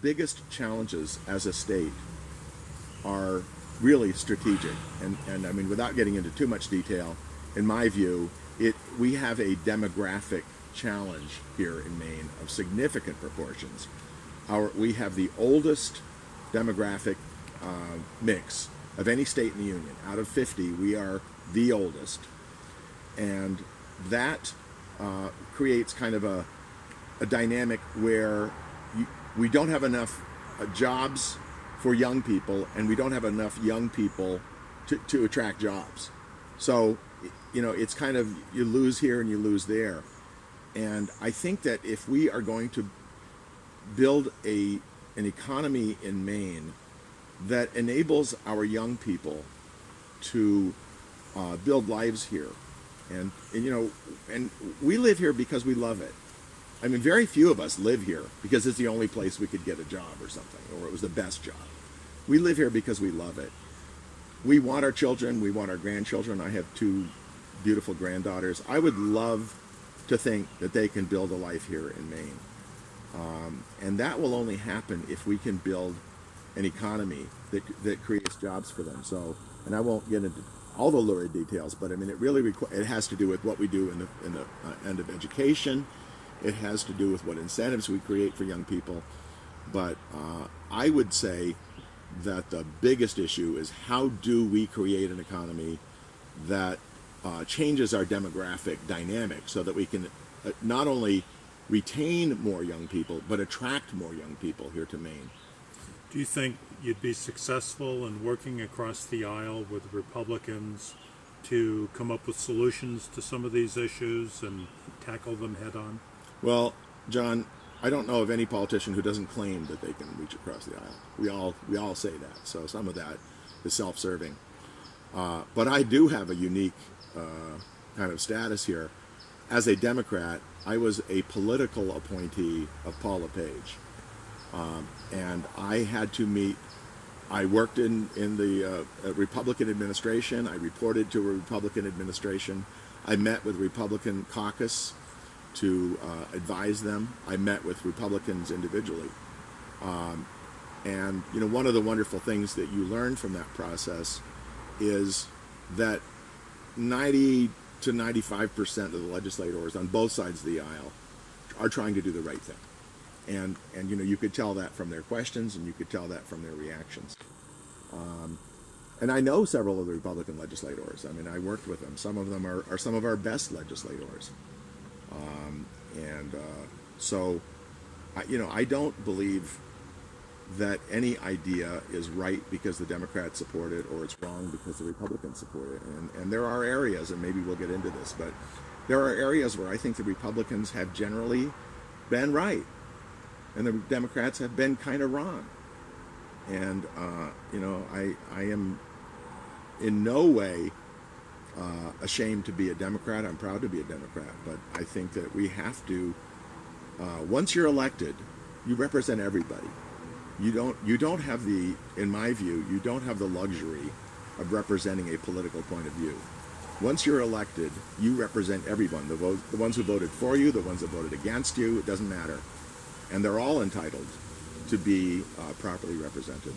biggest challenges as a state are really strategic. And I mean, without getting into too much detail, in my view, we have a demographic challenge here in Maine of significant proportions. We have the oldest demographic mix of any state in the union. Out of 50, we are the oldest. And that creates kind of a dynamic where we don't have enough jobs for young people, and we don't have enough young people to attract jobs. So, it's kind of, you lose here and you lose there. And I think that if we are going to build an economy in Maine that enables our young people to build lives here, and we live here because we love it. I mean, very few of us live here because it's the only place we could get a job or something, or it was the best job. We live here because we love it. We want our children, we want our grandchildren. I have 2 beautiful granddaughters. I would love to think that they can build a life here in Maine. And that will only happen if we can build an economy that creates jobs for them. So, and I won't get into all the lurid details, but I mean, it has to do with what we do in the end of education. It has to do with what incentives we create for young people. But I would say that the biggest issue is, how do we create an economy that changes our demographic dynamic so that we can not only retain more young people, but attract more young people here to Maine. Do you think you'd be successful in working across the aisle with Republicans to come up with solutions to some of these issues and tackle them head on? Well, John, I don't know of any politician who doesn't claim that they can reach across the aisle. We all say that, so some of that is self-serving. But I do have a unique kind of status here. As a Democrat, I was a political appointee of Paul LePage. And I had to meet, I worked in the Republican administration. I reported to a Republican administration. I met with Republican caucus to advise them. I met with Republicans individually. And one of the wonderful things that you learn from that process is that 90 to 95% of the legislators on both sides of the aisle are trying to do the right thing. And you could tell that from their questions, and you could tell that from their reactions. And I know several of the Republican legislators. I mean, I worked with them. Some of them are some of our best legislators. So I don't believe that any idea is right because the Democrats support it, or it's wrong because the Republicans support it. And there are areas, and maybe we'll get into this, but there are areas where I think the Republicans have generally been right, and the Democrats have been kind of wrong. And I am in no way ashamed to be a Democrat. I'm proud to be a Democrat, but I think that we have to, once you're elected, you represent everybody. You don't have the, in my view, you don't have the luxury of representing a political point of view. Once you're elected, you represent everyone, the ones who voted for you, the ones that voted against you, it doesn't matter. And they're all entitled to be properly represented.